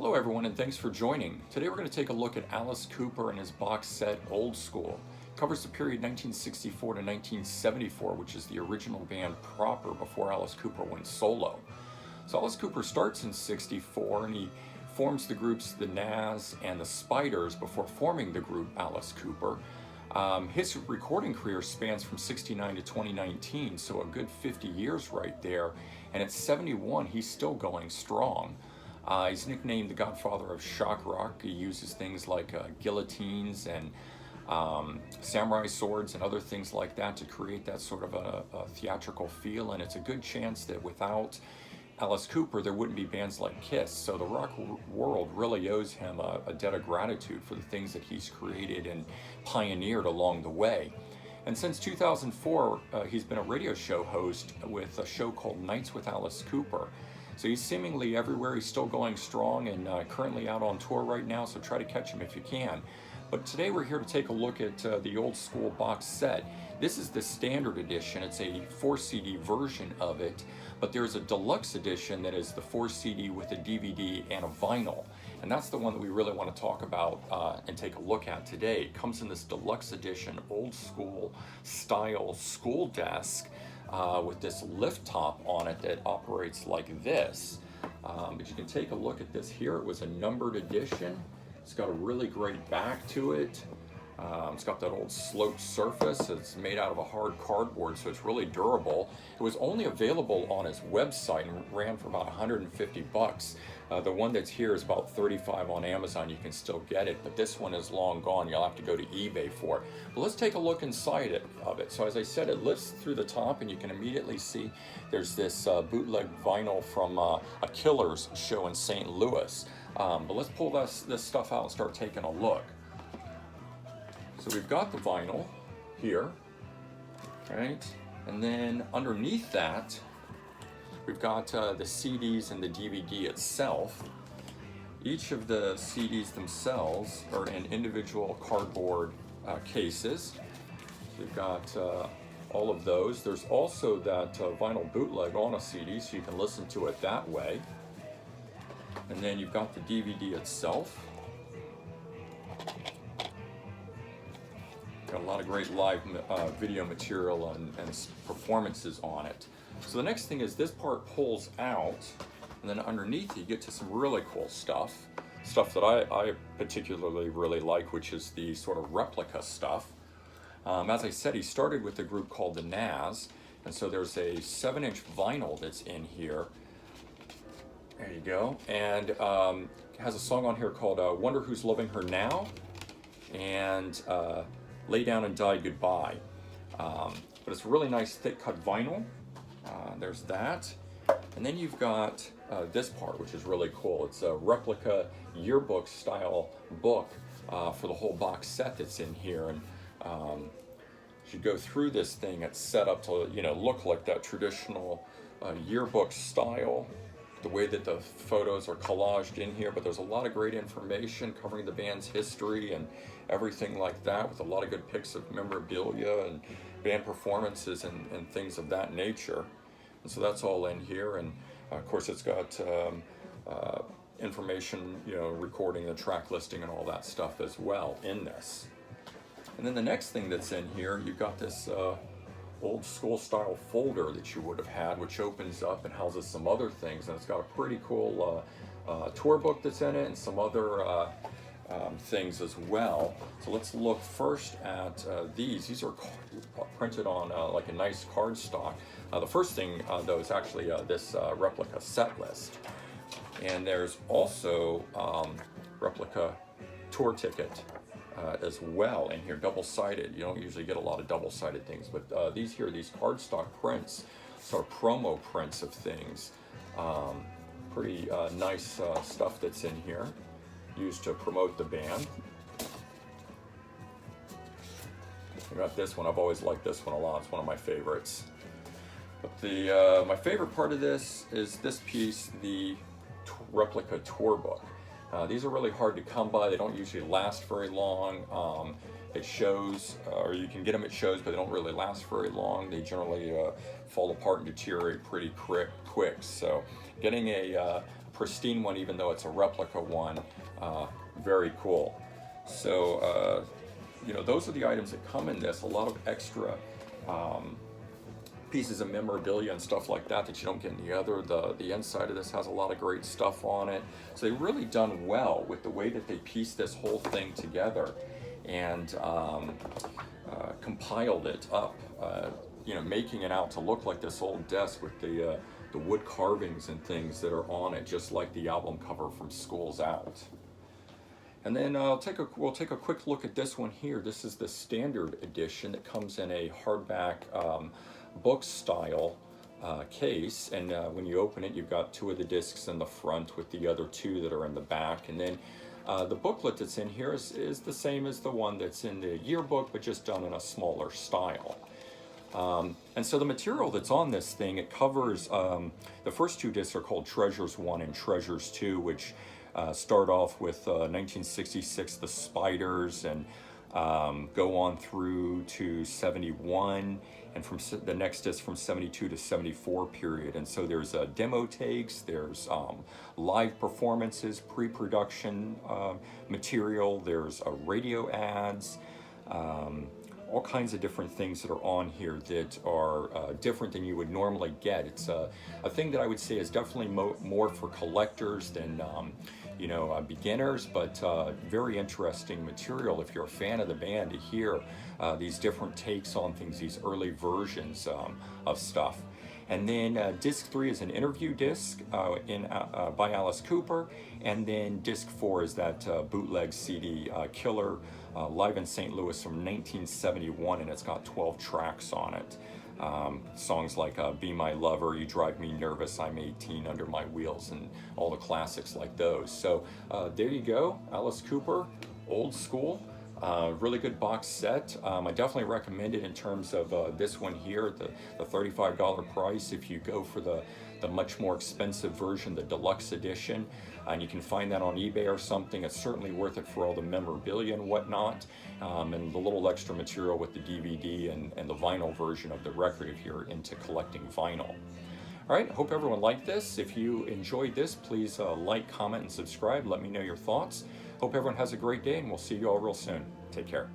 Hello everyone, and thanks for joining. Today we're going to take a look at Alice Cooper and his box set Old School. It covers the period 1964 to 1974, which is the original band proper before Alice Cooper went solo. So Alice Cooper starts in 64 and he forms the groups the Nazz and the Spiders before forming the group Alice Cooper. His recording career spans from 69 to 2019, so a good 50 years right there. And at 71, he's still going strong. He's nicknamed the Godfather of shock rock. He uses things like guillotines and samurai swords and other things like that to create that sort of a theatrical feel, and it's a good chance that without Alice Cooper there wouldn't be bands like Kiss. So the rock world really owes him a debt of gratitude for the things that he's created and pioneered along the way. And since 2004 he's been a radio show host with a show called Nights with Alice Cooper. So he's seemingly everywhere. He's still going strong and currently out on tour right now, so try to catch him if you can. But today we're here to take a look at the Old School box set. This is the standard edition. It's a 4 CD version of it, but there's a deluxe edition that is the 4 CD with a DVD and a vinyl. And that's the one that we really want to talk about and take a look at today. It comes in this deluxe edition, old school style school desk. With this lift top on it that operates like this. But you can take a look at this here. It was a numbered edition. It's got a really great back to it. It's got that old sloped surface. It's made out of a hard cardboard, so it's really durable. It was only available on his website and ran for about 150 bucks. The one that's here is about 35 on Amazon. You can still get it, but this one is long gone. You'll have to go to eBay for it. But let's take a look inside of it. So as I said, it lifts through the top, and you can immediately see there's this bootleg vinyl from a Killers show in St. Louis. But let's pull this stuff out and start taking a look. So we've got the vinyl here, right? And then underneath that, we've got the CDs and the DVD itself. Each of the CDs themselves are in individual cardboard cases. So we've got all of those. There's also that vinyl bootleg on a CD, so you can listen to it that way. And then you've got the DVD itself. Got a lot of great live video material and performances on it. So the next thing is this part pulls out, and then underneath you get to some really cool stuff that I particularly really like, which is the sort of replica stuff. As I said, he started with a group called the Nazz, and so there's a 7-inch vinyl that's in here. There you go, and it has a song on here called Wonder Who's Loving Her Now, and Lay Down and Die Goodbye. But it's a really nice thick cut vinyl. There's that. And then you've got this part, which is really cool. It's a replica yearbook style book for the whole box set that's in here. And as you go through this thing, it's set up to look like that traditional yearbook style. The way that the photos are collaged in here, but there's a lot of great information covering the band's history and everything like that, with a lot of good pics of memorabilia and band performances and things of that nature. And so that's all in here, and of course it's got information, recording the track listing and all that stuff as well in this. And then the next thing that's in here, you've got this old school style folder that you would have had, which opens up and houses some other things, and it's got a pretty cool tour book that's in it and some other things as well. So let's look first at these. These are printed on like a nice cardstock. The first thing though is actually this replica set list, and there's also replica tour ticket as well in here, double-sided. You don't usually get a lot of double-sided things, but these cardstock prints, sort of promo prints of things. Pretty nice stuff that's in here, used to promote the band. I got this one. I've always liked this one a lot. It's one of my favorites. But my favorite part of this is this piece, the replica tour book. These are really hard to come by. They don't usually last very long. At shows, or you can get them at shows, but they don't really last very long. They generally fall apart and deteriorate pretty quick. So getting a pristine one, even though it's a replica one. Very cool. So, you know, those are the items that come in this. A lot of extra pieces of memorabilia and stuff like that that you don't get in the other. The inside of this has a lot of great stuff on it. So they've really done well with the way that they pieced this whole thing together and compiled it up. You know, making it out to look like this old desk with the wood carvings and things that are on it, just like the album cover from School's Out. And then we'll take a quick look at this one here. This is the standard edition that comes in a hardback book style case, and when you open it, you've got 2 of the discs in the front with the other 2 that are in the back, and then the booklet that's in here is the same as the one that's in the yearbook, but just done in a smaller style. And so the material that's on this thing, it covers, the first 2 discs are called Treasures 1 and Treasures 2, which start off with 1966, The Spiders, and go on through to 71, and from the next disc from 72 to 74 period. And so there's demo takes, there's live performances, pre-production material, there's radio ads, all kinds of different things that are on here that are different than you would normally get. It's a thing that I would say is definitely more for collectors than you know, beginners, but very interesting material if you're a fan of the band to hear these different takes on things, these early versions of stuff. And then disc 3 is an interview disc by Alice Cooper, and then disc 4 is that bootleg CD, Killer, live in St. Louis from 1971, and it's got 12 tracks on it. Songs like Be My Lover, You Drive Me Nervous, I'm 18, Under My Wheels, and all the classics like those. So there you go, Alice Cooper, old school. Really good box set. I definitely recommend it in terms of this one here, the $35 price. If you go for the much more expensive version, the deluxe edition, and you can find that on eBay or something, it's certainly worth it for all the memorabilia and whatnot, and the little extra material with the DVD and the vinyl version of the record if you're into collecting vinyl. All right, I hope everyone liked this. If you enjoyed this, please like, comment, and subscribe. Let me know your thoughts. Hope everyone has a great day, and we'll see you all real soon. Take care.